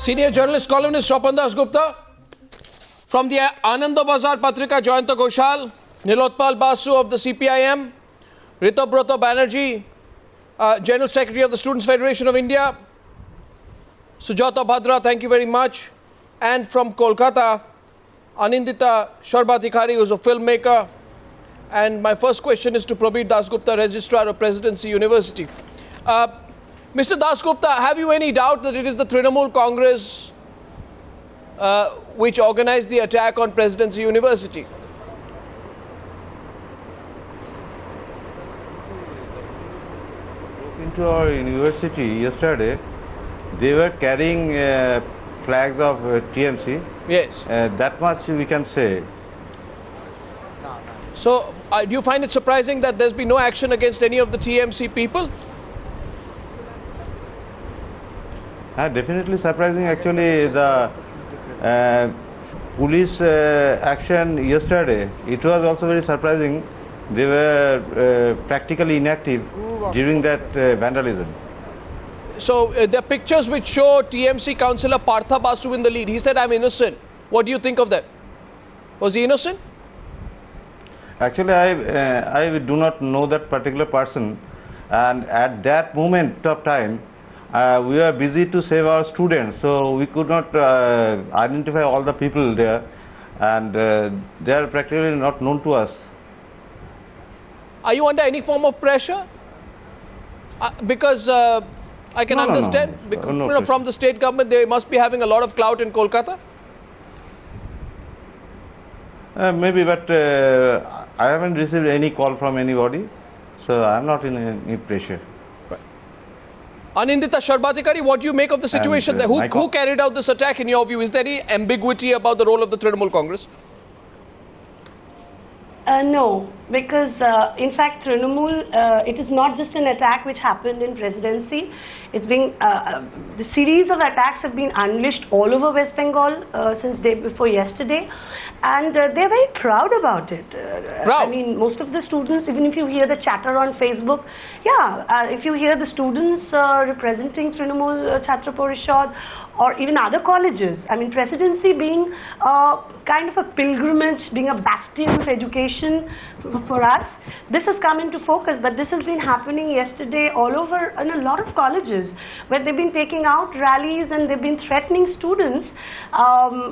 Senior journalist columnist Swapan Dasgupta. From the Ananda Bazar Patrika, Jayanta Ghoshal, Nilotpal Basu of the CPIM, Ritobrata Banerjee, General Secretary of the Students' Federation of India, Sujata Bhadra, thank you very much. And from Kolkata, Anindita Sharbatikari, who's a filmmaker. And my first question is to Prabir Dasgupta, Registrar of Presidency University. Mr. Dasgupta, have you any doubt that it is the Trinamool Congress which organized the attack on Presidency University? Into our university yesterday, they were carrying flags of TMC. Yes. That much we can say. So, do you find it surprising that there's been no action against any of the TMC people? Definitely surprising. Actually, the police action yesterday, it was also very surprising. They were practically inactive during that vandalism. So, there are pictures which show TMC councillor Partha Basu in the lead. He said, I'm innocent. What do you think of that? Was he innocent? Actually, I do not know that particular person, and at that moment of time, we were busy to save our students, so we could not identify all the people there, and they are practically not known to us. Are you under any form of pressure? Because I can understand, because, from the state government, they must be having a lot of clout in Kolkata. Maybe, but I haven't received any call from anybody, so I am not in any pressure. Right. Anindita Sharbatikari, what do you make of the situation there? Who carried out this attack in your view? Is there any ambiguity about the role of the Trinamool Congress? No, because in fact Trinamool, it is not just an attack which happened in presidency. It's been, the series of attacks have been unleashed all over West Bengal since day before yesterday, and they're very proud about it. Proud? I mean, most of the students, even if you hear the chatter on Facebook, if you hear the students representing Trinamool Chhatra Parishad, or even other colleges. I mean, presidency being kind of a pilgrimage, being a bastion of education for us. This has come into focus, but this has been happening yesterday all over in a lot of colleges, where they've been taking out rallies and they've been threatening students,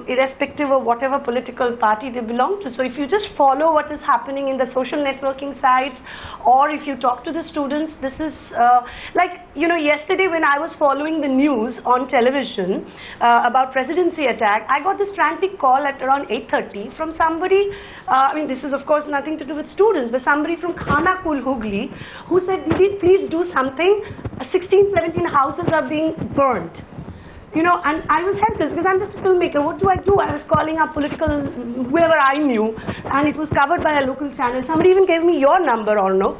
irrespective of whatever political party they belong to. So if you just follow what is happening in the social networking sites, or if you talk to the students, this is like, you know, yesterday when I was following the news on television, about presidency attack, I got this frantic call at around 8:30 from somebody, I mean this is of course nothing to do with students, but somebody from Khanakul, Hooghly, who said, Didi, please do something, 16, 17 houses are being burnt. You know, and I was helpless because I'm just a filmmaker. What do? I was calling up political, whoever I knew, and it was covered by a local channel. Somebody even gave me your number, or no,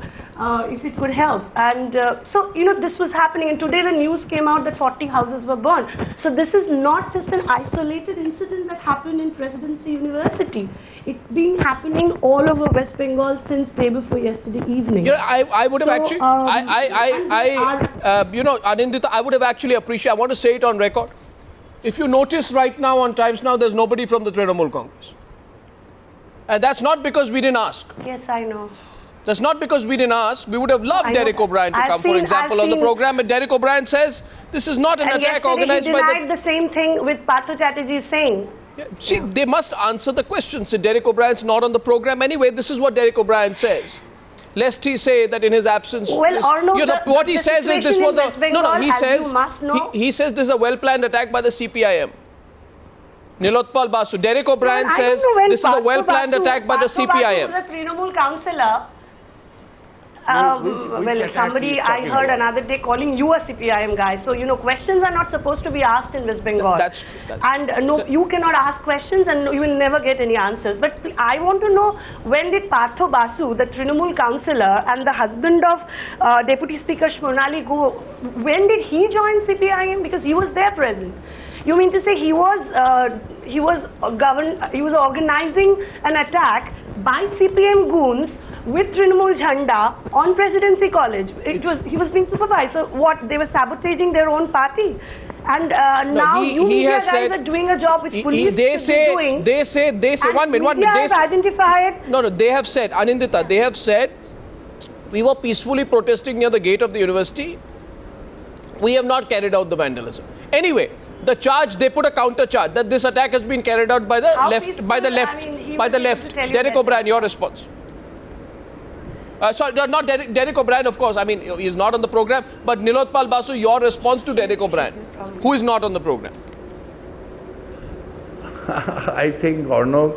if it could help. And so, you know, this was happening. And today the news came out that 40 houses were burned. So this is not just an isolated incident that happened in Presidency University. It's been happening all over West Bengal since day before yesterday evening. You know, I would have actually, you know, Anindita, I would have actually appreciated, I want to say it on record. If you notice right now on Times Now, there's nobody from the Trinamool Congress. And that's not because we didn't ask. Yes, I know. That's not because we didn't ask. We would have loved Derek O'Brien to come, for example, on the program. But Derek O'Brien says this is not an attack organized by the... he denied the same thing with Partha Chatterjee saying. Yeah, see, they must answer the question. So Derek O'Brien's not on the program anyway. This is what Derek O'Brien says. Lest he say that in his absence... Well, this, or no, you know, what he says is this was a... he says this is a well-planned attack by the CPIM. Nilotpal Basu. Derek O'Brien says this is a well-planned attack by the CPIM. The Trinamool councillor, somebody I heard another day calling you a CPIM guy. So, you know, questions are not supposed to be asked in West Bengal. That's true. No, you cannot ask questions and you will never get any answers. But I want to know, when did Partha Basu, the Trinamool councillor and the husband of Deputy Speaker Shmonali Guha, when did he join CPIM? Because he was there present. You mean to say he was organizing an attack by CPM goons with Trinamool Jhanda on Presidency College. He was being supervised. So what? They were sabotaging their own party. And No, now he you media has guys said- are doing a job which police they should be doing. say, And one minute, media they has identified. No, they have said, Anindita, they have said, we were peacefully protesting near the gate of the university. We have not carried out the vandalism. Anyway, the charge, they put a counter charge that this attack has been carried out by the How left, peaceful? by the I left, mean, he by was the able left. to tell you Derek that. O'Brien, your response. Sorry, not Derek O'Brien, of course. I mean, he's not on the program. But Nilotpal Basu, your response to Derek O'Brien, who is not on the program. I think, Arnav,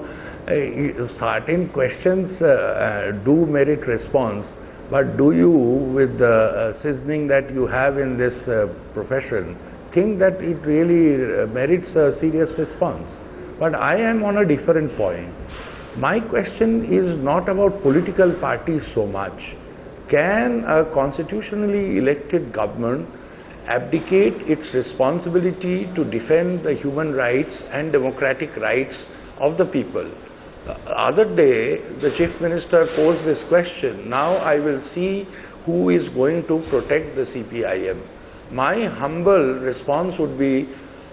certain questions do merit response, but do you, with the seasoning that you have in this profession, think that it really merits a serious response? But I am on a different point. My question is not about political parties so much. Can a constitutionally elected government abdicate its responsibility to defend the human rights and democratic rights of the people? The other day, the Chief Minister posed this question. Now I will see who is going to protect the CPIM. My humble response would be,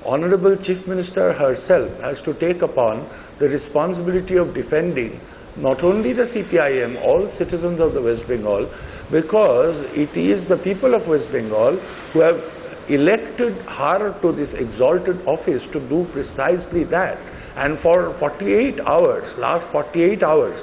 Honorable Chief Minister herself has to take upon the responsibility of defending not only the CPIM, all citizens of the West Bengal, because it is the people of West Bengal who have elected her to this exalted office to do precisely that. And for 48 hours, last 48 hours,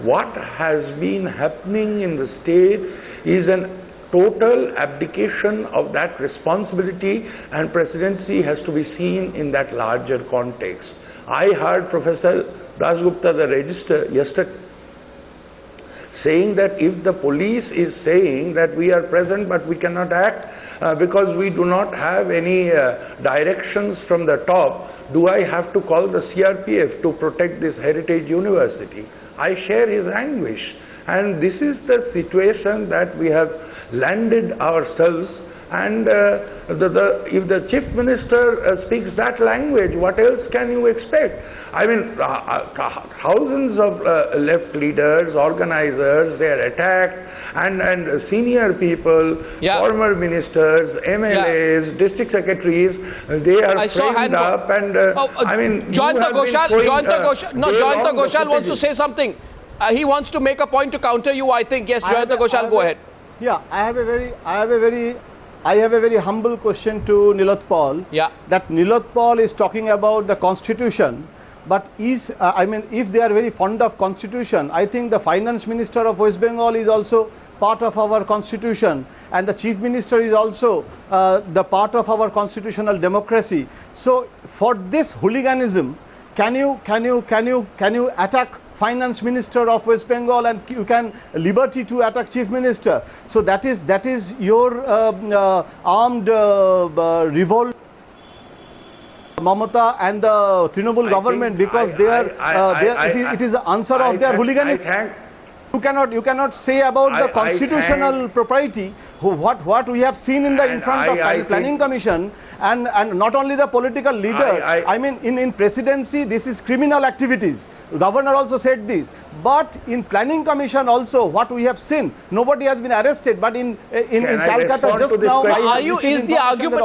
what has been happening in the state is an total abdication of that responsibility, and presidency has to be seen in that larger context. I heard Professor Dasgupta, the registrar, yesterday saying that if the police is saying that we are present but we cannot act because we do not have any directions from the top, do I have to call the CRPF to protect this heritage university? I share his anguish, and this is the situation that we have landed ourselves. And if the Chief Minister speaks that language, what else can you expect? I mean, thousands of left leaders, organizers, they are attacked, and senior people, former ministers, MLAs, district secretaries, they are framed up. And I mean, Joyanta Ghoshal wants to say something. He wants to make a point to counter you, I think. Yes, Joyanta Ghoshal, go ahead. Yeah, I have a very humble question to Nilotpal. Yeah. That Nilotpal is talking about the constitution, but I mean, if they are very fond of constitution, I think the finance minister of West Bengal is also part of our constitution, and the chief minister is also the part of our constitutional democracy. So for this hooliganism, can you attack finance minister of West Bengal, and you can liberty to attack chief minister? So that is your armed revolt, Mamata and the Trinamool government, because it is the answer of their hooliganism. You cannot say about the constitutional propriety what we have seen in front of planning commission, and not only the political leader. I mean, in presidency this is criminal activities. Governor also said this, but in planning commission also what we have seen, nobody has been arrested, but in Calcutta just now is the argument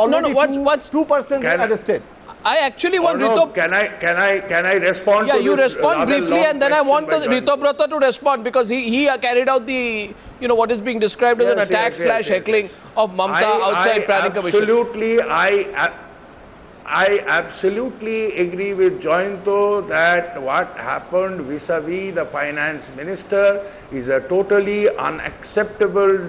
what's 2% arrested. I actually want Rito. Can I respond? Yeah, to you this respond briefly, and then I want the Rito Brata to respond, because he carried out the what is being described as an attack / heckling of Mamata outside planning commission. I absolutely agree with Joyanto that what happened vis-a-vis the finance minister is a totally unacceptable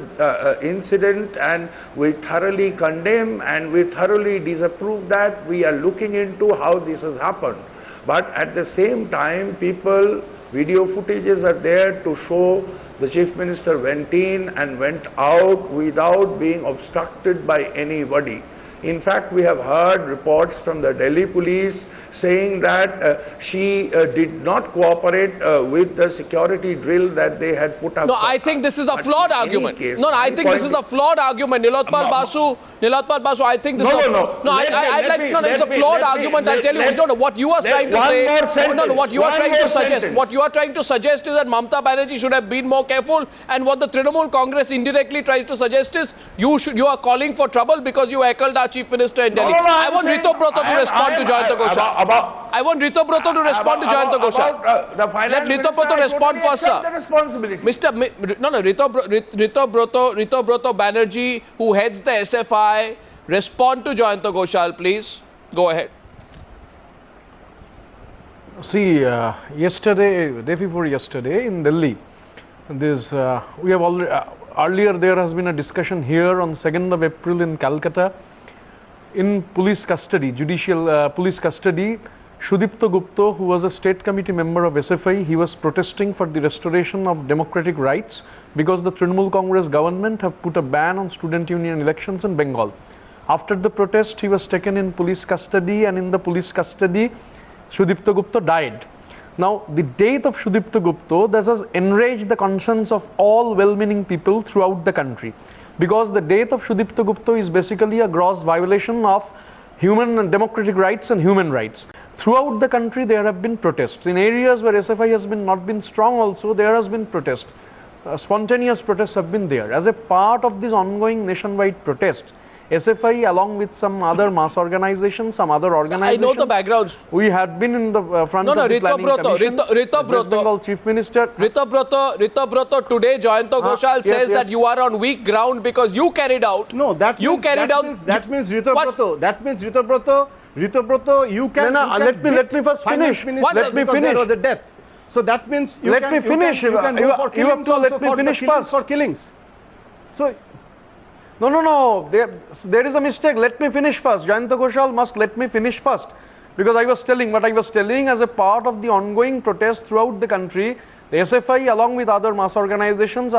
incident, and we thoroughly condemn and we thoroughly disapprove that. We are looking into how this has happened. But at the same time, video footages are there to show the chief minister went in and went out without being obstructed by anybody. In fact, we have heard reports from the Delhi police saying that she did not cooperate with the security drill that they had put up. No, I think this is a flawed argument. I think this is a flawed argument. Nilotpal Basu, I think this is it's a flawed argument. I'll tell you, what you are trying to say, what you are trying to suggest is that Mamata Banerjee should have been more careful, and what the Trinamool Congress indirectly tries to suggest is you are calling for trouble because you heckled our Chief Minister in Delhi. No, no, I want Rito Broto to respond to Jayanta Ghoshal. I want Rito Broto to respond to Jayanta Ghoshal. Let Rito Broto respond first, sir. Rito Broto Banerjee, who heads the SFI, respond to Jayanta Ghoshal, please. Go ahead. See, yesterday, day before yesterday in Delhi, we have already, earlier there has been a discussion here on 2nd of April in Calcutta. In police custody, judicial police custody, Sudipta Gupta, who was a state committee member of SFI, he was protesting for the restoration of democratic rights because the Trinamool Congress government have put a ban on student union elections in Bengal. After the protest, he was taken in police custody, and in the police custody, Sudipta Gupta died. Now, the death of Sudipta Gupta, this has enraged the conscience of all well-meaning people throughout the country, because the death of Sudipta Gupta is basically a gross violation of human and democratic rights and human rights. Throughout the country, there have been protests. In areas where SFI has not been strong also, there has been protest. Spontaneous protests have been there. As a part of this ongoing nationwide protest, SFI, along with some other mass organizations, some other organizations. I know the backgrounds. We had been in the front of the planning commission. West Bengal Chief Minister. Rito Broto, today Jayanta Ghoshal says that you are on weak ground because you carried out. No, that means Rito Broto, you can. Let me first finish. Let me finish. There was a death. So that means you let me finish. You have to let me finish first. For killings. So. No. There is a mistake. Let me finish first. Jayanta Ghoshal must let me finish first. Because I was telling what I was telling as a part of the ongoing protest throughout the country. The SFI, along with other mass organizations,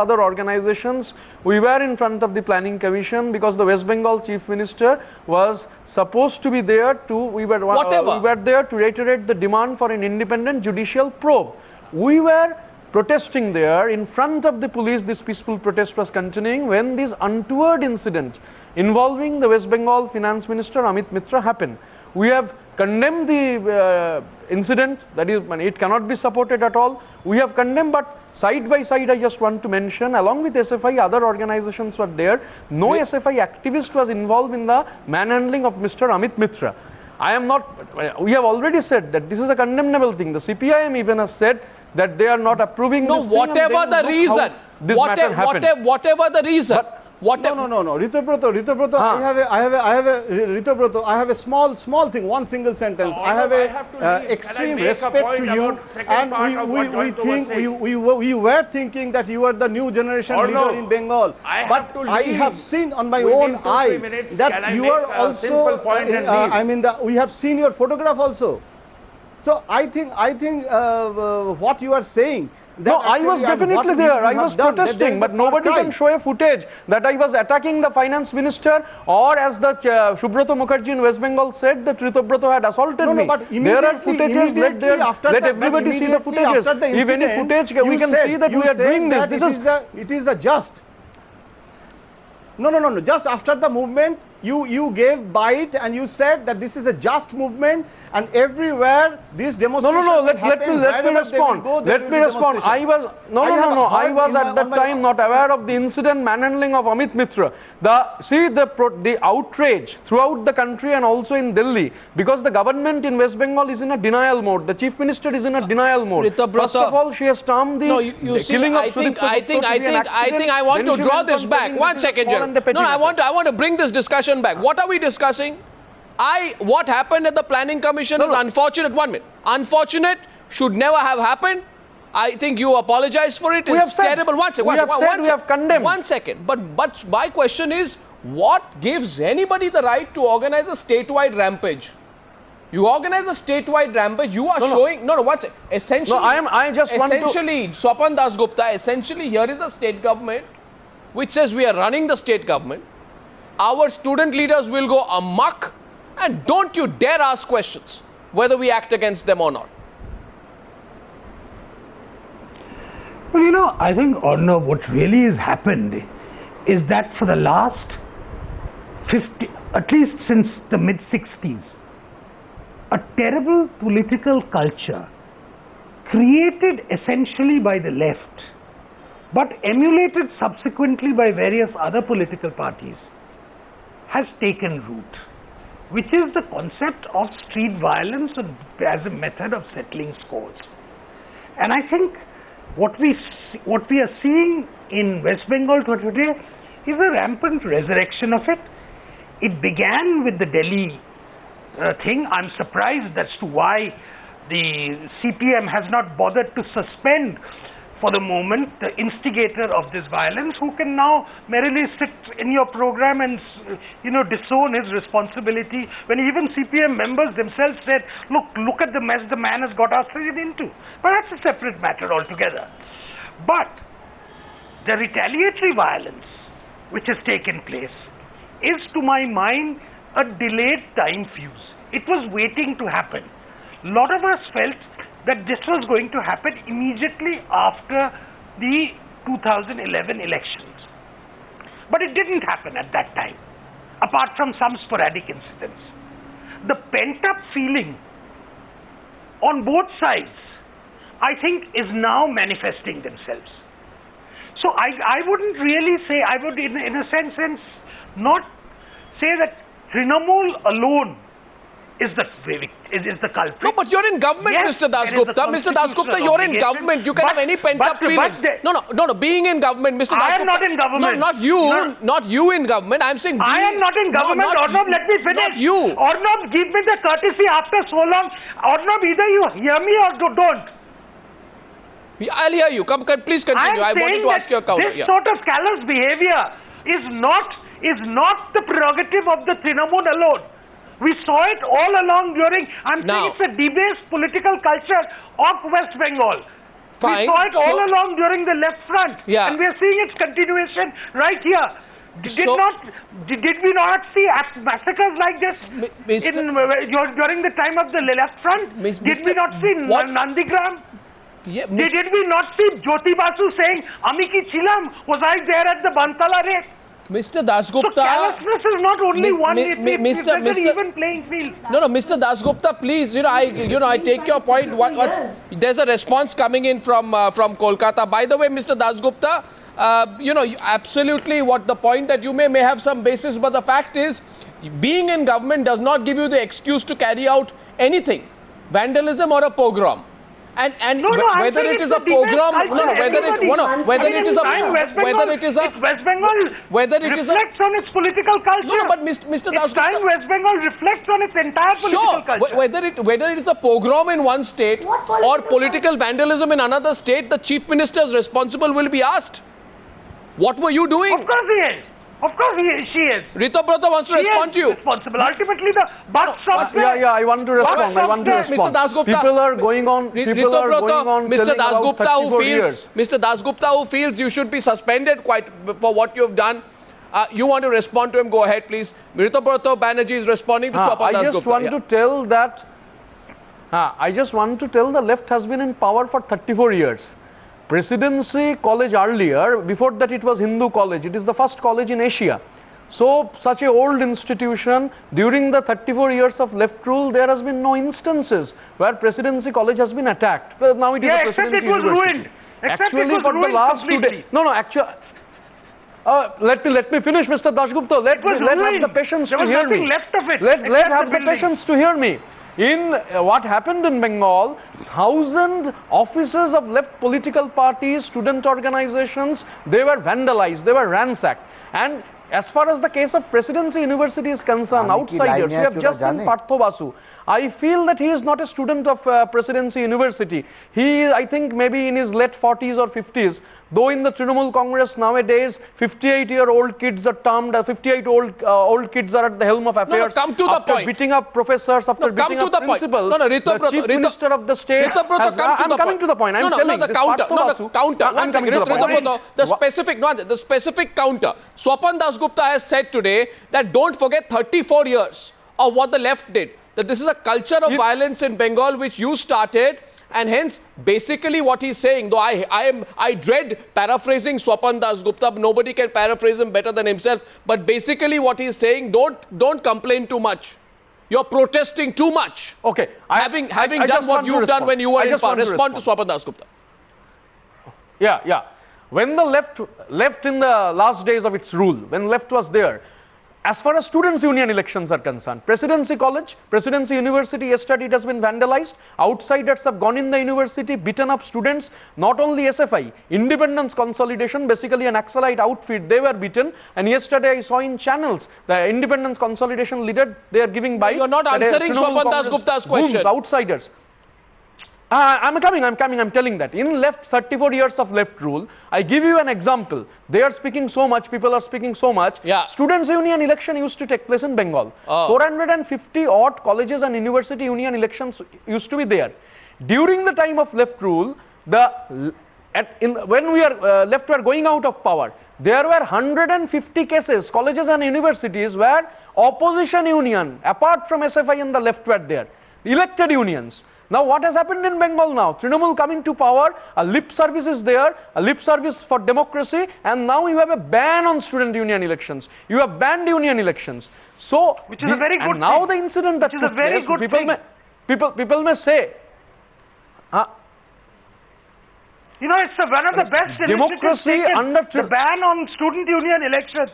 we were in front of the planning commission because the West Bengal Chief Minister was supposed to be there we were there to reiterate the demand for an independent judicial probe. We were protesting there in front of the police. This peaceful protest was continuing when this untoward incident involving the West Bengal Finance Minister Amit Mitra happened. We have condemned the incident, that is, it cannot be supported at all. We have condemned, but side by side I just want to mention, along with SFI, other organizations were there. No SFI activist was involved in the manhandling of Mr. Amit Mitra. We have already said that this is a condemnable thing. The CPIM even has said that they are not approving this whatever the reason, whatever the reason. No. Rito Broto, I have a small thing, one single sentence. I have extreme respect to you, and we were thinking that you are the new generation leader in Bengal. But I have seen on my own eye that you are also. We have seen your photograph also. So I think what you are saying. No, I was definitely there. I was protesting, but nobody can show a footage that I was attacking the finance minister, or as the Subrata Mukherjee in West Bengal said, that Rito Broto had assaulted me. But there are footages. Let everybody see the footages. If any footage, we can see that we are doing this. It is the just. No. Just after the movement, you gave bite and you said that this is a just movement, and everywhere this demonstration. No. Let me respond. I was at that time not aware of the incident manhandling of Amit Mitra. The outrage throughout the country and also in Delhi, because the government in West Bengal is in a denial mode. The Chief Minister is in a denial mode. First of all, she has termed the killing of Sudipta Gupta to be an accident. I think I want to draw this back. 1 second, Jerry. No, I want to bring this discussion back. What are we discussing? What happened at the planning commission is unfortunate. 1 minute. Unfortunate, should never have happened. I think you apologize for it. It's terrible. 1 second. We have condemned. 1 second. But my question is, what gives anybody the right to organize a statewide rampage? You organize a statewide rampage. You are showing. No. 1 second. Essentially, Swapan Dasgupta. Essentially, here is the state government, which says we are running the state government. Our student leaders will go amok, and don't you dare ask questions whether we act against them or not. Well, I think, Arnav, what really has happened is that for the last 50, at least since the mid-60s, a terrible political culture created essentially by the left, but emulated subsequently by various other political parties, has taken root. which is the concept of street violence as a method of settling scores. And I think what we are seeing in West Bengal today is a rampant resurrection of it. It began with the Delhi thing. I'm surprised as to why the CPM has not bothered to suspend for the moment the instigator of this violence, who can now merrily sit in your program and disown his responsibility, when even CPM members themselves said, look at the mess the man has got us into. But that's a separate matter altogether. But the retaliatory violence which has taken place is, to my mind, a delayed time fuse. It was waiting to happen. A lot of us felt that this was going to happen immediately after the 2011 elections. But it didn't happen at that time, apart from some sporadic incidents. The pent-up feeling on both sides, I think, is now manifesting themselves. So I wouldn't really say, I would in a sense not say that Trinamool alone is the culprit. No, but you're in government, yes, Mr. Dasgupta. Mr. Dasgupta, you're in government. You can have any pent-up feelings. No. Being in government, Mr. Dasgupta. I am not in government. No, not you. No. Not you in government. I'm saying. I am not in government. No, Arnab, let me finish. Not you. Arnab, give me the courtesy after so long. Arnab, either you hear me or don't. I'll hear you. Please continue. I wanted to ask you a counter. This sort of callous behavior is not the prerogative of the Trinamool alone. We saw it all along during, saying it's a debased political culture of West Bengal. Fine. We saw it all along during the left front. Yeah. And we are seeing its continuation right here. Did we not see massacres like this during the time of the left front? Did we not see Nandigram? Yeah, did we not see Jyoti Basu saying, Ami ki chilam, was I there at the Bantala race? Mr. Dasgupta. So callousness is not only one, it's an even playing field. No, Mr. Dasgupta, please, I take your point. There's a response coming in from Kolkata. By the way, Mr. Dasgupta, absolutely what the point that you may have some basis, but the fact is, being in government does not give you the excuse to carry out anything, vandalism or a pogrom. And whether it is a pogrom, whether it reflects on its political culture. No, but Mr. Dasgupta, West Bengal reflects on its entire political culture. Whether it is a pogrom in one state or political vandalism in another state, the chief minister is responsible, will be asked. What were you doing? Of course he is. Of course she is. Ritobrata wants to respond to you. Responsible. Ultimately, the buck stops there. Yeah, I want to respond. Mr. Dasgupta. People are going on. Mr. Dasgupta, who feels you should be suspended for what you have done. You want to respond to him? Go ahead, please. Ritobrata Banerjee is responding to Swapan Dasgupta. I just want to tell the left has been in power for 34 years. Presidency college earlier, before that it was Hindu college. It is the first college in Asia. So, such a old institution, during the 34 years of left rule, there has been no instances where Presidency college has been attacked. Now it is a Presidency University. Actually, for the last 2 days. Actually. Let me finish, Mr. Dasgupta. Let have the patience to hear me. Let have the patience to hear me. In what happened in Bengal, 1,000 offices of left political parties, student organizations, they were vandalized, they were ransacked. And as far as the case of Presidency University is concerned, outsiders, we have just seen Partho Basu. I feel that he is not a student of Presidency University. He is, I think, maybe in his late 40s or 50s. Though in the Trinamool Congress nowadays, 58-year-old kids are termed, 58 old kids are at the helm of affairs. Come to the point. After beating up professors, after beating up principals, the chief minister of the state I'm coming to the point. I'm telling the counter. One second. The specific counter. Swapan Dasgupta has said today that don't forget 34 years of what the left did. That this is a culture of violence in Bengal which you started, and hence basically what he's saying, though I dread paraphrasing Swapan Dasgupta, nobody can paraphrase him better than himself, but basically what he's saying, don't complain too much. You're protesting too much. Okay. Having done what you've done when you were in power. Respond to Swapan Dasgupta. Yeah. When the left in the last days of its rule, when left was there, as far as students' union elections are concerned, Presidency College, Presidency University, yesterday it has been vandalized. Outsiders have gone in the university, beaten up students. Not only SFI, Independence Consolidation, basically an Naxalite outfit, they were beaten. And yesterday I saw in channels, the Independence Consolidation leader, they are giving by. You are not answering Swapan Das Gupta's question. Outsiders. I'm telling that. In left, 34 years of left rule, I give you an example. They are speaking so much, people are speaking so much. Yeah. Students' union election used to take place in Bengal. 450 odd colleges and university union elections used to be there. During the time of left rule, when we are left were going out of power, there were 150 cases, colleges and universities where opposition union, apart from SFI and the left were there, elected unions. Now what has happened in Bengal now? Trinamool coming to power, a lip service is there, a lip service for democracy, and now you have a ban on student union elections. You have banned union elections. So, which is a very good and now thing. the incident that Which is a took very place, good people may say, you know, it's one of the best democracy initiatives taken, under the ban on student union elections.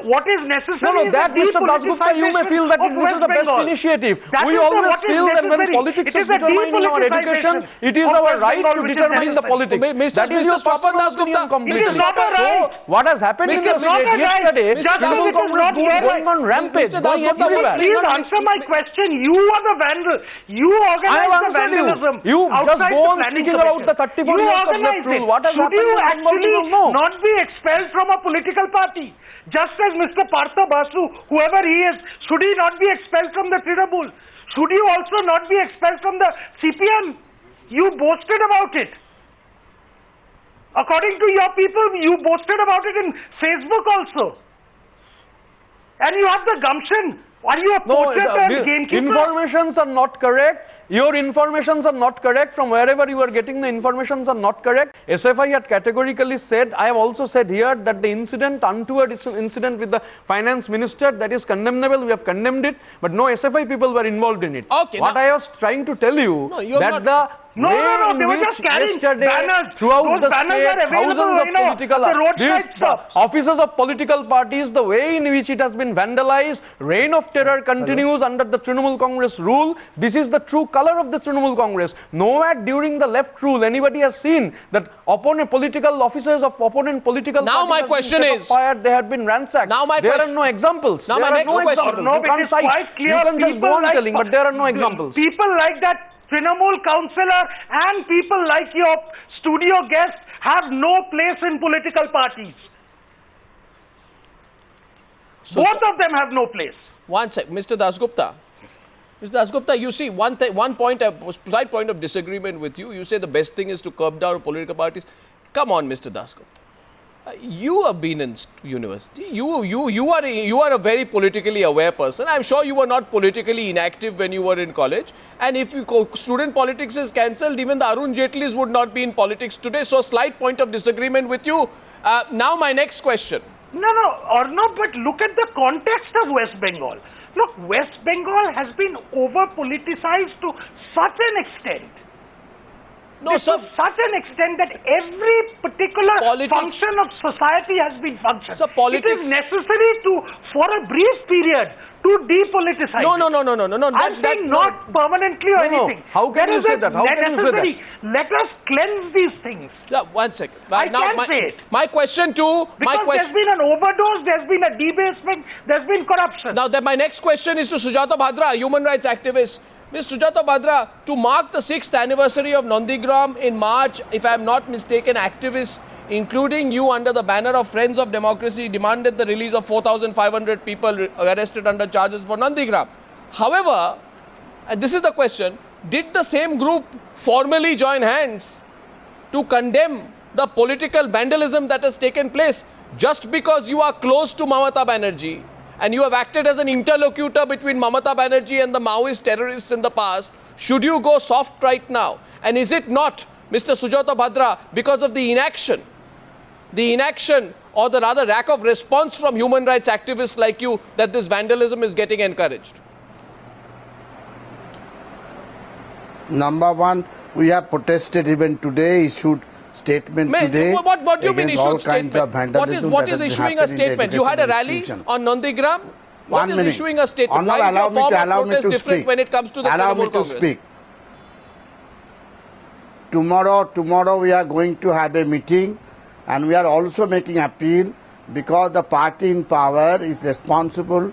What is necessary is that Mr. Das Gupta, you may feel that this is the best initiative. We always feel that when politics is determining our education, it is our right to determine the politics. Mr. Swapan Das Gupta, Mr. So, what has happened in the state yesterday, Trinamool Congress going on rampage, going everywhere. Please answer my question. You are the vandal. You organize the vandalism. You just go on speaking about the 34 years of left rule. What has happened in Bengal, you don't know. Not be expelled from a political party? Just as Mr. Partha Basu, whoever he is, should he not be expelled from the Trinamool? Should you also not be expelled from the CPM? You boasted about it. According to your people, you boasted about it in Facebook also. And you have the gumption. Are you a poacher and gamekeeper? Informations are not correct. Your informations are not correct. From wherever you are getting the informations are not correct. SFI had categorically said, I have also said here that the incident, untoward incident with the finance minister, that is condemnable. We have condemned it. But no SFI people were involved in it. Okay, what I was trying to tell you, that the No, they were just carrying banners. Throughout Those the banners state, are available, political offices of political parties, the way in which it has been vandalized, reign of terror continues under the Trinamool Congress rule. This is the true color of the Trinamool Congress. Nowhere during the left rule anybody has seen that opponent political officers of opponent political now my question is fired, they have been ransacked. Now my there are no examples. Now my next question. No, it is quite clear. You can just go on telling, but there are no examples. People like that Trinamool councillor and people like your studio guest have no place in political parties. So both of them have no place. One sec, Mr. Das Gupta. Mr. Das Gupta, you see one point, a slight point of disagreement with you. You say the best thing is to curb down political parties. Come on, Mr. Das Gupta. You have been in university. You are a very politically aware person. I'm sure you were not politically inactive when you were in college. And if student politics is cancelled, even the Arun Jaitlys would not be in politics today. So, slight point of disagreement with you. Now, my next question. No, but look at the context of West Bengal. Look, West Bengal has been over-politicized to such an extent. No, sir. To such an extent that every particular function of society has been functioned. So it is necessary for a brief period, to depoliticize. No. I'm saying not permanently or anything. How can you say that? How can you say that? Let us cleanse these things. Yeah, one second. I can say it. My question to... Because there's been an overdose, there's been a debasement, there's been corruption. Now, my next question is to Sujata Bhadra, human rights activist. Ms. Sujata Bhadra, to mark the 6th anniversary of Nandigram in March, if I am not mistaken, activists, including you under the banner of Friends of Democracy, demanded the release of 4,500 people arrested under charges for Nandigram. However, and this is the question, did the same group formally join hands to condemn the political vandalism that has taken place just because you are close to Mamata Banerjee? And you have acted as an interlocutor between Mamata Banerjee and the Maoist terrorists in the past. Should you go soft right now? And is it not, Mr. Sujata Bhadra, because of the inaction or the rather lack of response from human rights activists like you that this vandalism is getting encouraged? Number one, we have protested even today, issued statement today. What do you mean issued all kinds statement? of vandalism What is issuing a statement? You had a rally on Nandigram What is issuing a statement? Why is your form of protest different when it comes to the Trinamool Congress? Speak. Tomorrow we are going to have a meeting, and we are also making appeal because the party in power is responsible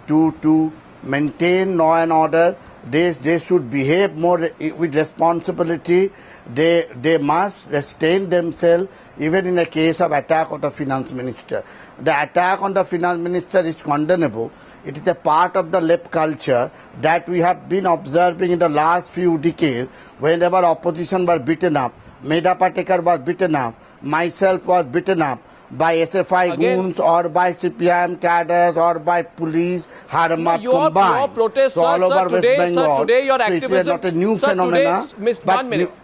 to maintain law and order. They should behave more with responsibility. They must restrain themselves even in a case of attack on the finance minister. The attack on the finance minister is condemnable. It is a part of the left culture that we have been observing in the last few decades. Whenever opposition was beaten up, Medha Patekar was beaten up, myself was beaten up by SFI goons or by CPIM cadres or by police, Harmat combined. Your protest, so all over West Bengal. Today your activism, it is not a new phenomenon.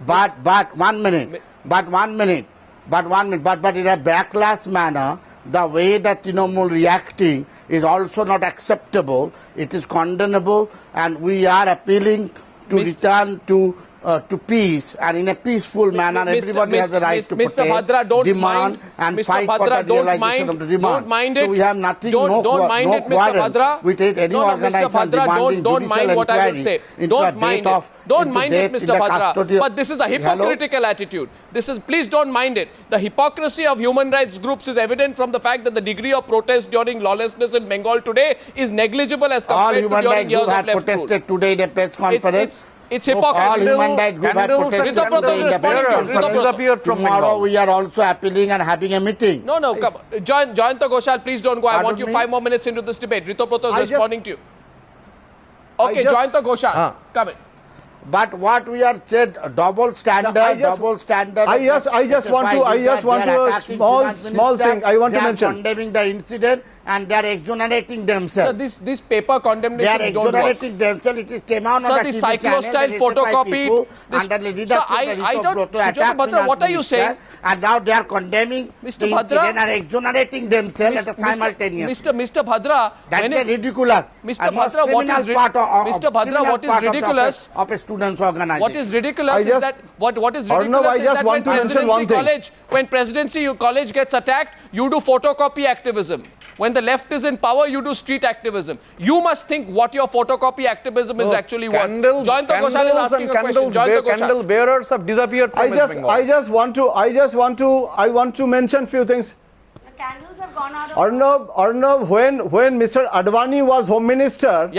But one minute. But in a backlash manner, the way that Trinamool reacting is also not acceptable. It is condemnable, and we are appealing to return to peace, and in a peaceful manner. Everybody has the right to protest, demand, and fight for the realization of the demand. Don't mind it. So we have nothing, don't mind it, Mr. Bhadra. with any organization demanding don't mind what I will say. Don't mind it. Don't mind it, Mr. Bhadra. But this is a hypocritical attitude. Please don't mind it. The hypocrisy of human rights groups is evident from the fact that the degree of protest during lawlessness in Bengal today is negligible as compared to during years of left rule. All human rights groups have protested today in a press conference. It's hypocrisy. All human rights groups have protested today in a press conference. Tomorrow we are also appealing and having a meeting. No, come. Jayanta Ghoshal, please don't go. I want you 5 more minutes into this debate. Ritoproto is responding to you. Okay, Jayanta Ghoshal, come in. But what we are said, double standard. I just want to small thing I want to mention. They are condemning the incident and they are exonerating themselves. So this paper condemnation they are exonerating themselves. It is came out on the TV cyclo-style photocopy. Under the leadership of Mr. Bhadra, what are you saying? And now they are condemning Mr. the incident and exonerating themselves at the simultaneously. Mr. Bhadra, that is ridiculous. Mr. Bhadra, what is ridiculous? Of a students' organization. What is ridiculous is that when Presidency College gets attacked, you do photocopy activism. When the left is in power, you do street activism. You must think what your photocopy activism is actually worth. Jayanta Ghoshal is asking a question. Candle bearers have disappeared from West Bengal. I want to mention few things. The candles have gone out of Arnav, when Mr. Advani was Home Minister,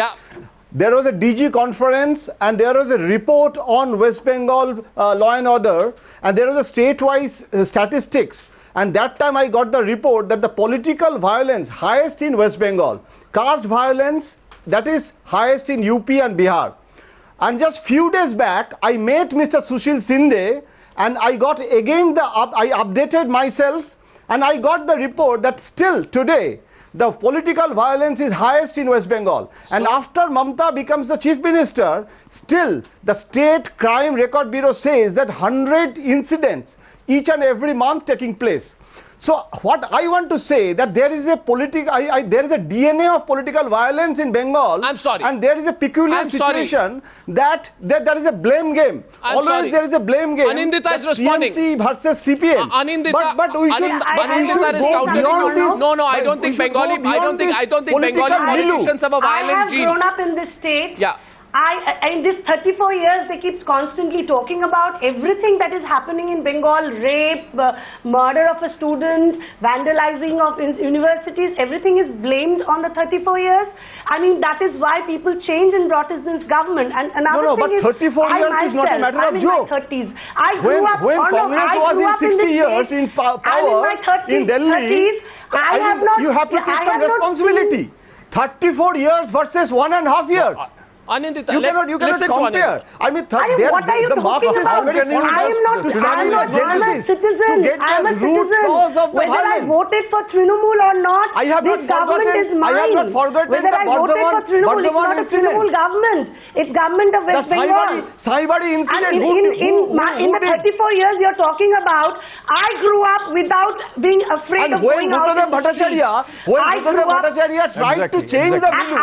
there was a DG conference and there was a report on West Bengal law and order, and there was a state-wise statistics. And that time I got the report that the political violence highest in West Bengal, caste violence that is highest in UP and Bihar. And just few days back I met Mr. Sushil Shinde and I got again I updated myself and I got the report that still today the political violence is highest in West Bengal. And after Mamta becomes the Chief Minister, still the State Crime Record Bureau says that 100 incidents each and every month taking place. So what I want to say that there is a there is a DNA of political violence in Bengal. I'm sorry. And there is a peculiar situation that there is a blame game. Always there is a blame game. Anindita is responding. TMC versus CPM. Anindita is countering you. No, I don't think Bengali politicians have a violent gene. I have grown up in this state. Yeah. In this 34 years, they keep constantly talking about everything that is happening in Bengal, rape, murder of a student, vandalizing of universities, everything is blamed on the 34 years. I mean, that is why people changed and brought in this government. And another thing but 34 years is not a matter of joke. I'm in my 30s. I grew up, when Congress was in 60 years in power in Delhi, you have to take some responsibility. 34 years versus 1.5 years. Anindita, you cannot compare. I mean, what are you talking about? I am not a citizen. I am a citizen. Whether I voted for Trinamool or not, this government is mine. I have not forgotten whether I voted for Trinamool, it's not a Trinamool government. It's government of West Bengal. Saibari incident. In the 34 years you're talking about, I grew up without being afraid of going out in the street. When Bhutada Bhattacharya tried to change the view,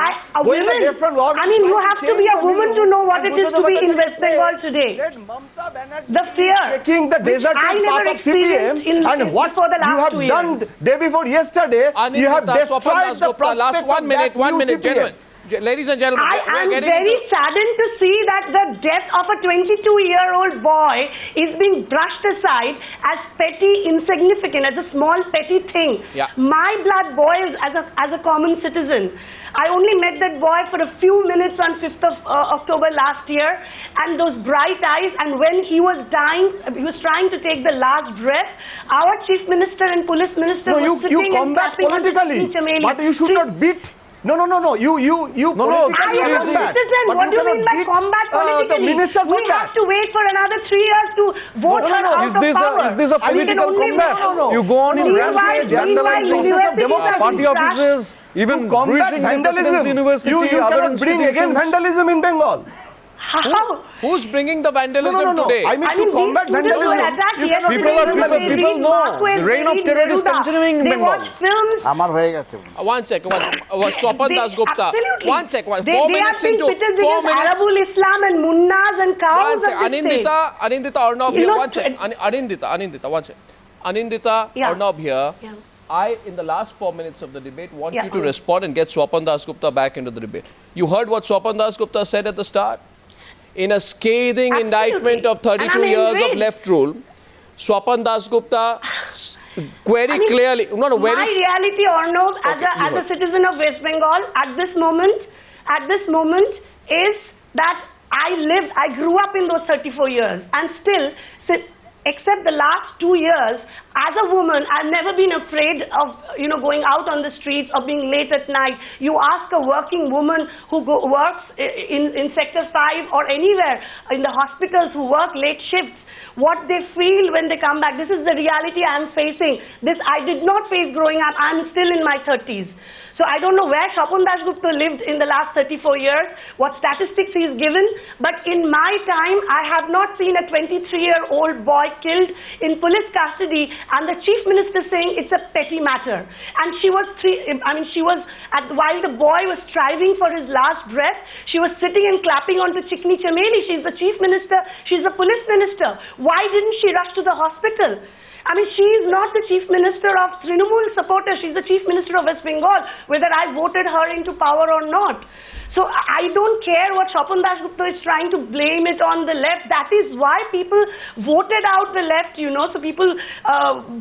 when a different law, I mean, you have have to be a woman to know what it is to be in West Bengal today. The fear, taking the which deserted I part never of CPM, experienced and what for the you last have 2 done years. day before yesterday, you have Anindita, destroyed Swapan the Dasgupta, last prospect of 1 minute, that new gentlemen. CPM. Ladies and gentlemen, I we're am getting very into... saddened to see that the death of a 22-year-old boy is being brushed aside as petty, insignificant, as a small petty thing. Yeah. My blood boils as a common citizen. I only met that boy for a few minutes on 5th of October last year, and those bright eyes, and when he was dying, he was trying to take the last breath, our Chief Minister and Police Minister No, was you sitting and combat clapping on the politically, Chameli. but you should not beat. No. You no, I politically am a combat. citizen. But What do you cannot mean by beat, combat the politically? minister for We that. have to wait for another 3 years to vote her out Is of this power. is this a We can political only combat? vote. You go on in Meanwhile, rampage, meanwhile, vandalizing universities party are offices, even combat breaching the vandalism. President's University, You other cannot bring again institutions. vandalism in Bengal. How? Who's bringing the vandalism No. today? I mean, I mean, to combat these students were vandalism, attacked you cannot yesterday. bring People vandalism. know. The reign of terror is continuing in They Bengal. watch films. আমার হয়ে গেছে One sec. Swapan They- Dasgupta. absolutely. 1 sec. They 4 have minutes been into... pitted 4 against minutes... Arabul Islam and Munnas and cows One of sec. this state. Anindita Arnab You here. know, One sec. Anindita, one sec. Anindita Yeah. Arnab here. Yeah. I, in the last 4 minutes of the debate, want Yeah. you to respond and get Swapan Dasgupta back into the debate. You heard what Swapan Dasgupta said at the start? In a scathing Absolutely. indictment of 32 And I'm years of enraged. left rule, Swapan Dasgupta very clearly... No, My reality, Arnav, Okay, you as a heard. citizen of West Bengal, at this moment, is that I grew up in those 34 years, and still, except the last 2 years, as a woman, I've never been afraid of, going out on the streets or being late at night. You ask a working woman who works in Sector 5 or anywhere in the hospitals who work late shifts, what they feel when they come back. This is the reality I'm facing. This I did not face growing up. I'm still in my 30s. So I don't know where Swapan Dasgupta lived in the last 34 years, what statistics he's given, but in my time, I have not seen a 23-year-old boy killed in police custody, and the Chief Minister saying it's a petty matter. And while the boy was striving for his last breath, she was sitting and clapping onto Chikni Chameli. She's the Chief Minister, she's the Police Minister. Why didn't she rush to the hospital? I mean, she is not the Chief Minister of Trinamool supporters. She's the Chief Minister of West Bengal, whether I voted her into power or not. So I don't care what Swapan Dasgupta is trying to blame it on the left. That is why people voted out the left, So people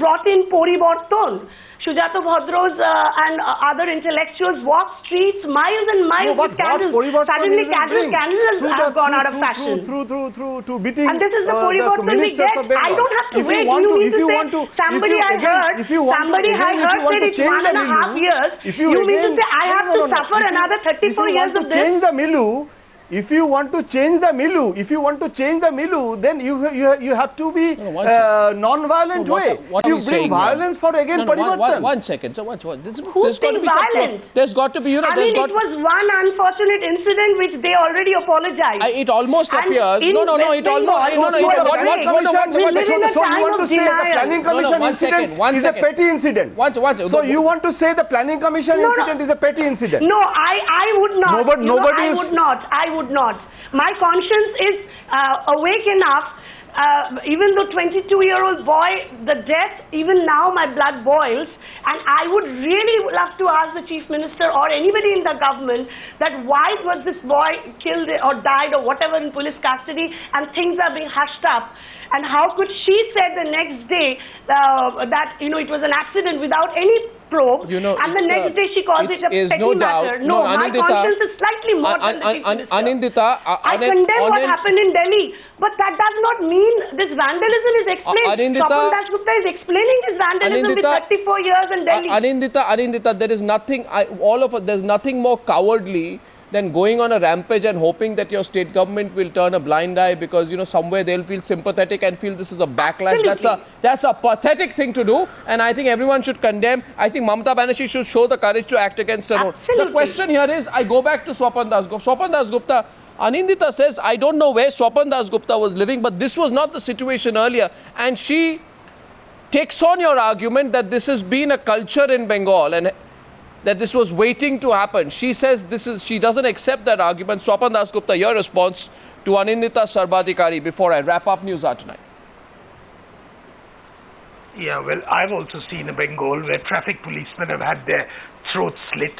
brought in Pori Borton. Shujato Bhadros and other intellectuals walk streets miles and miles with candles. Suddenly candles have gone out of fashion. Through beating And this is the Poriborton we ministers get. of Bengal. I don't have to If wait. you want You need if to you say, want to, somebody if you, I again, heard, if you want somebody to, I again, if heard you want said to it's change 1.5 the years. if You mean to say I have to no. suffer If you- another 34 years of If you want to change this? the milieu, if you want to change the milieu, then you have to be one second. non-violent No, way. what are You we bring saying now? violence for again Parivartan. One second. So there's Who's got to being be some violent? there's got to be, I there's mean, got it was one unfortunate incident which they already apologized. it almost And appears. in No, West it almost. Bengal, No, what what? a Hold on, one we live second. in a So you time want of to say the denial. planning commission one incident second, one is second. a petty incident. One second. So you want to say the planning commission No, no. incident is a petty incident? No, I would not. Nobody I is- would not. My conscience is awake enough. Even though 22-year-old boy, the death, even now my blood boils, and I would really love to ask the Chief Minister or anybody in the government that why was this boy killed or died or whatever in police custody, and things are being hushed up. And how could she say the next day that it was an accident without any probe, and the next day she calls it a petty matter? No, my conscience is slightly more than the Chief Minister. Anindita, I condemn what happened in Delhi, but that does not mean this vandalism is explained. Anindita- Swapan Dasgupta is explaining this vandalism with Anindita- 34 years in Delhi. Anindita, there is nothing. There's nothing more cowardly than going on a rampage and hoping that your state government will turn a blind eye because somewhere they'll feel sympathetic and feel this is a backlash. That's a pathetic thing to do, and I think everyone should condemn. I think Mamata Banerjee should show the courage to act against her own. The question here is, I go back to Swapan Dasgupta. Swapan Dasgupta, Anindita says, I don't know where Swapan Dasgupta was living, but this was not the situation earlier, and she takes on your argument that this has been a culture in Bengal, and that this was waiting to happen. She says she doesn't accept that argument. Swapan Dasgupta, your response to Anindita Sarbadikari before I wrap up Newshour tonight. Yeah, well, I've also seen a Bengal where traffic policemen have had their throats slit.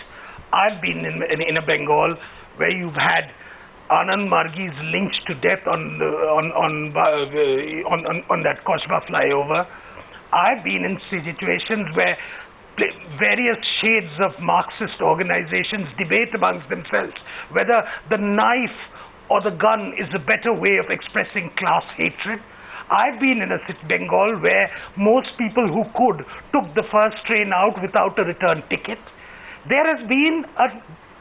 I've been in a Bengal where you've had Anand Margis lynched to death on that Kosba flyover. I've been in situations where various shades of Marxist organizations debate amongst themselves whether the knife or the gun is a better way of expressing class hatred. I've been in a Bengal where most people who could took the first train out without a return ticket. There has been a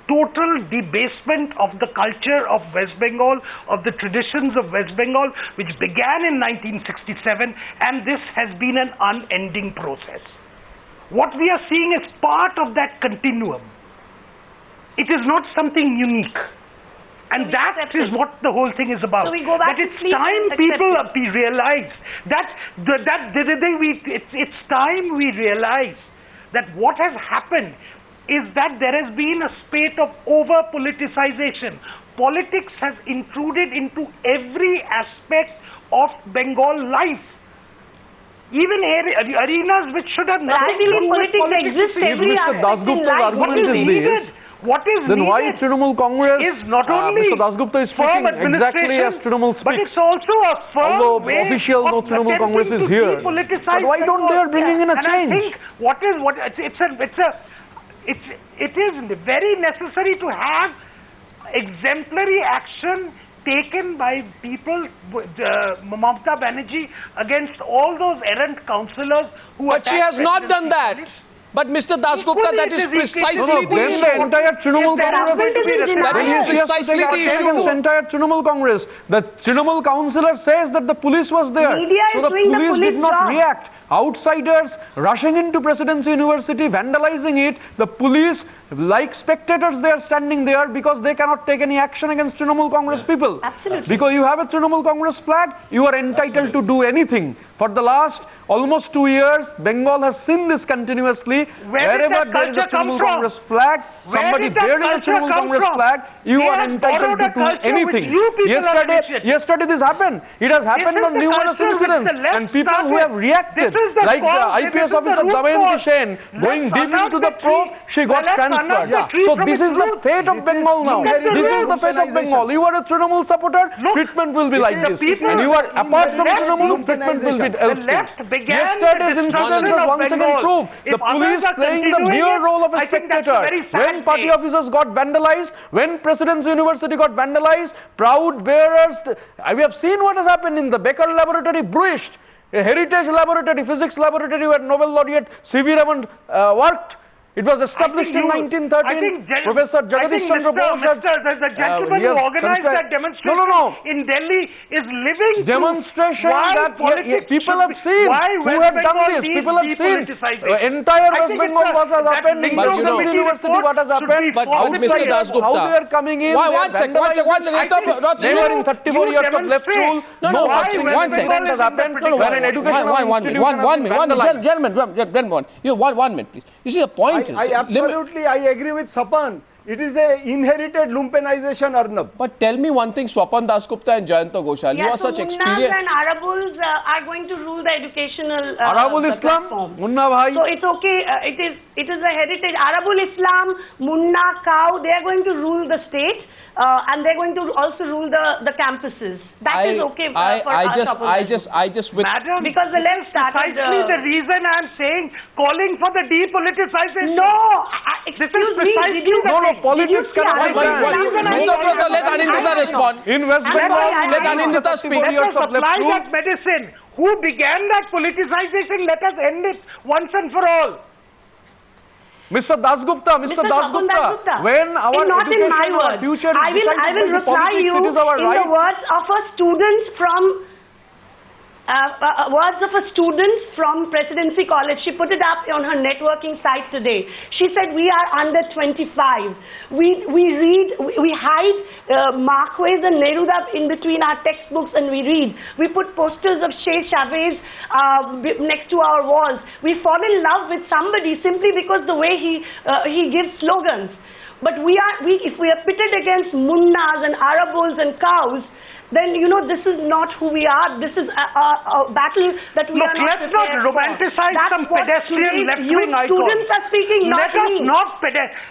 total debasement of the culture of West Bengal, of the traditions of West Bengal, which began in 1967, and this has been an unending process. What we are seeing is part of that continuum. It is not something unique. And that is what the whole thing is about. So we go back that to it's sleep time and people accept it. realize it's time we realize that what has happened is that there has been a spate of over-politicization. Politics has intruded into every aspect of Bengal life. Even arenas which should have I believe politics exists If every Mr. aspect in Dasgupta's life. argument is this, what is then why needed Trinamool Congress, is not only Mr. Dasgupta is firm speaking exactly as administration, Trinamool but speaks. it's also a firm Although way official no of Trinamool Congress is attempting to here. depoliticize But why don't they are bringing in a and change? I think it is very necessary to have exemplary action taken by people, Mamata Banerjee, against all those errant councillors who But she has not done that. But Mr. Dasgupta, that is precisely the Then issue. the entire Trinamool Congress, That is then she has to precisely take the action issue. against the entire Trinamool Congress. The Trinamool councillor says that the police was there. Media So is the doing the police did police not job. react. Outsiders rushing into Presidency University, vandalizing it. The police, like spectators, they are standing there because they cannot take any action against Trinamool Congress people. Absolutely. Because you have a Trinamool Congress flag, you are entitled to do anything. For the last almost 2 years, Bengal has seen this continuously. Where did Wherever that there is a culture come Trinamool from? Congress flag, Where somebody did that bearing a culture Trinamool come Congress from? flag, you They are have entitled borrowed to a do culture anything. which you people have initiated. Yesterday this happened. It has happened is on the numerous culture which incidents. the left And people who started. have reacted, This is the like the cause, this IPS is the officer root Damayanti cause. Sen, going Let's deep into unearth the the probe, tree. she got Let's unearth transferred. the tree So from this its is the root. fate of This is Bengal now. inherited This is the fate of Bengal. You are a Trinamool supporter, Look, treatment will be like the this. people- And you are apart from left Trinamool, treatment will be The elsewhere. left began Yesterday's the incident destruction has of once again Bengal. proved If the police others are playing the continuing mere it, role of a I think that's spectator. a very sad When party state. officers got vandalized, when Presidency University got vandalized, proud bearers, we have seen what has happened in the Becker Laboratory, Bruised, a heritage laboratory, physics laboratory where Nobel laureate C.V. Raman worked. It was established in 1913. Professor Jagadish Chandra Bose had, the gentleman he who has organized considered- that demonstration No. in Delhi is living Demonstration why that politics people should have be- seen why who West have done Bengal this. needs People have seen depoliticization. entire I West think Bengal it's what has that happened in But you know- Presidency University. What has happened? But Outside, Mr. Dasgupta, how they are coming in. Why, they are one second, one vandalizing. second. They were in 34 You years of left demonstrate. rule. No, No one such second, one second. incident has happened. No, When an educational one institution has been vandalized. gentlemen, you one minute, please. You see, the point I is, absolutely agree with Sapan. It is a inherited lumpenization, Arnab. But tell me one thing, Swapan Dasgupta and Jayanta Ghoshal, you are so such Munnas experienced. and Arabuls are going to rule the educational Arabul the Islam, platform. Munna Bhai. So it's okay. It is a heritage. Arabul Islam, Munna, Cow, they are going to rule the state, and they're going to also rule the campuses. That is okay for I just with Madam, because the left started. precisely the reason I'm saying calling for the depoliticization. No, This is excuse me. precisely Did you? No, did you politics see cannot Arabul be done. Islam? Brother, let Anindita respond. In West I'm Bengal, sorry, Let Anindita speak. Let years us of left apply rule. that medicine. Who began that politicization? Let us end it once and for all. Mr. Dasgupta, Mr. Swapan Dasgupta, when our not in education, my our words. future is I will decided by the reply politics, you it is our in right. the words of a student from words of a student from Presidency College. She put it up on her networking site today. She said, we are under 25. We hide Marquez and Neruda in between our textbooks and we read. We put posters of Che Chavez next to our walls. We fall in love with somebody simply because the way he gives slogans. But if we are pitted against munnas and Arabuls and cows, then this is not who we are. This is a battle that we are not prepared for. Let's not romanticize some pedestrian left-wing icons. Students are speaking, not me.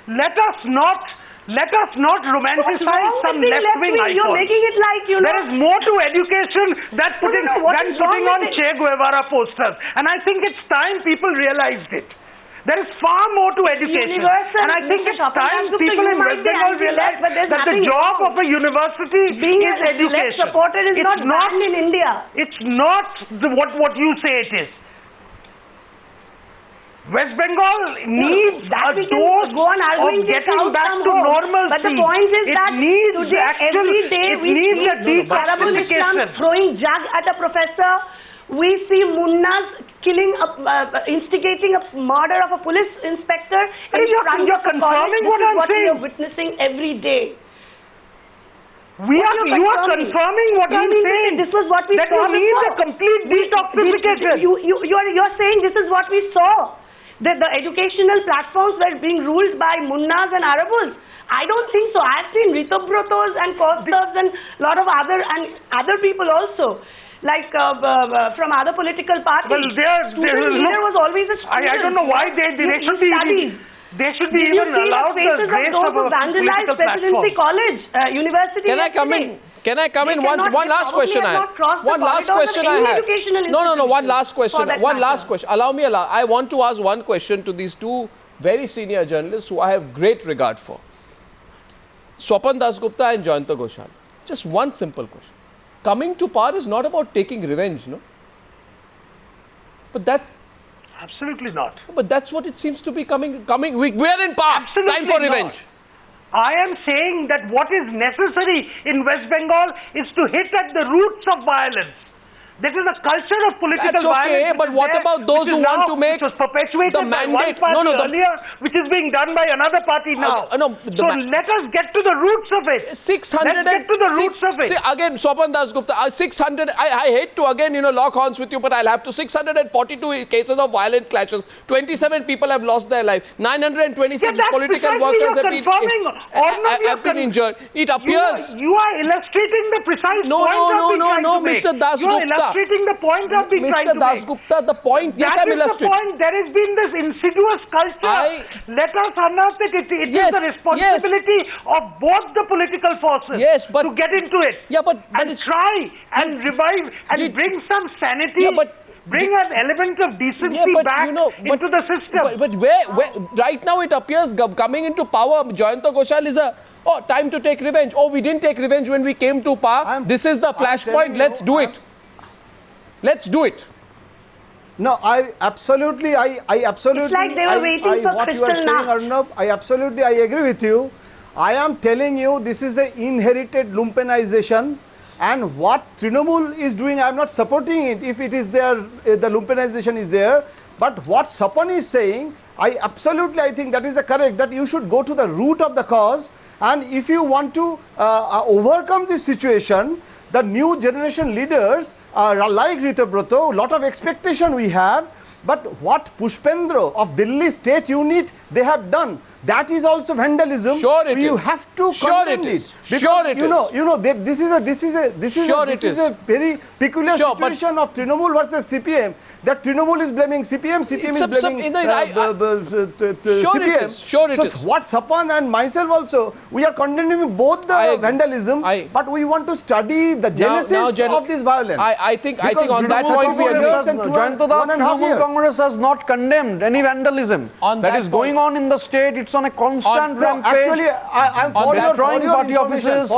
Let us not romanticize some left-wing icons. You're making it like, There is more to education than putting on Che Guevara posters. And I think it's time people realized it. There is far more to education. And I think it's time people in West Bengal realize that the job of a university is education. It's not banned in India. It's not what you say it is. West Bengal needs a dose of getting back to normalcy. But the point is that every day we see Arabul Islam throwing jug at a professor. We see munnas instigating a murder of a police inspector. You're confirming what I'm saying. We are witnessing every day. You are confirming what I'm saying. This was what we saw. That you need a complete detoxification. You're saying this is what we saw. That the educational platforms were being ruled by munnas and Arabuls. I don't think so. I've seen Ritobrotos and Kaustavs and a lot of other people also. Like from other political parties. Well, leader was always a student. I don't know why they should be even allowed the grace of a political Presidency College, university. Can I come in? Can I come in? One last question I have. One last question I have. No. One last question. One last question. I want to ask one question to these two very senior journalists who I have great regard for. Swapan Dasgupta and Jayanta Ghoshal. Just one simple question. Coming to power is not about taking revenge, no? But that... Absolutely not. But that's what it seems to be coming. We are in power. Absolutely Time for revenge. I am saying that what is necessary in West Bengal is to hit at the roots of violence. This is a culture of political violence. That's okay, but what about those who want to make the mandate earlier, which is being done by another party now? So let us get to the roots of it. 600 Let's get to the roots of it. See, again, Swapan Dasgupta, 600. I hate to again lock horns with you, but I'll have to. 642 cases of violent clashes. 27 people have lost their life. 926 political workers have been injured. It appears you are illustrating the precise point. No, Mr. Dasgupta. Illustrating the point of the Mr. Dasgupta, the point, yes, I'm illustrating. That is the point. There has been this insidious culture. Let us unearth it. It is the responsibility of both the political forces to get into it. But try and revive and bring some sanity. Bring an element of decency back into the system. But where right now it appears coming into power, Jayanta Ghoshal is time to take revenge. We didn't take revenge when we came to power. This is the flashpoint. Let's do it. Let's do it. No, I absolutely. It's like they were waiting for what you are saying, Arnab, I agree with you. I am telling you, this is the inherited lumpenization, and what Trinamool is doing, I am not supporting it. If it is there, the lumpenization is there. But what Sapan is saying, I think that is the correct. That you should go to the root of the cause, and if you want to overcome this situation, the new generation leaders like Ritobroto, lot of expectation we have, but what Pushpendra of Delhi state unit they have done, that is also vandalism. Sure it is. You have to condemn it. Sure it is. This is a very peculiar situation of Trinamool versus CPM. That Trinamool is blaming CPM, CPM is blaming CPM. Sure it is. What Sapan and myself also, we are condemning both the vandalism, but we want to study the genesis of this violence. I think on that point we agree. Congress has not condemned any vandalism that is going on in the state. It's on a constant rampage. Actually, I'm for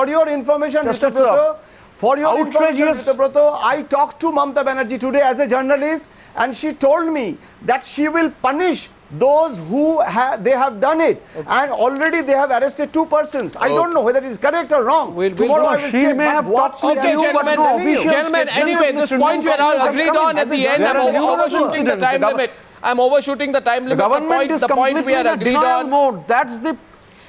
your information, Mr. Proto, For your information, outrageous. Mr. Broto, I talked to Mamata Banerjee today as a journalist, and she told me that she will punish those who they have done it, and already they have arrested 2 persons. I don't know whether it is correct or wrong. Tomorrow I will she check, may but have what talked she with has Okay, you, done, but I'm no telling you. official Gentlemen, statement anyway, of this Mr. point we are all Newshour agreed has come on in. at the end. I'm There is no overshooting the incident. time limit. I'm overshooting the time limit. Government is The point we completely are in a agreed denial on. mode. That's the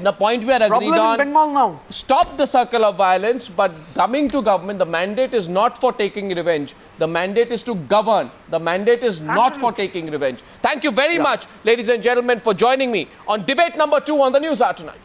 The point we are agreed problem in on. Bengal now. Stop the circle of violence, but coming to government, the mandate is not for taking revenge. The mandate is to govern. The mandate is not for taking revenge. Thank you very much, ladies and gentlemen, for joining me on debate number 2 on the Newshour tonight.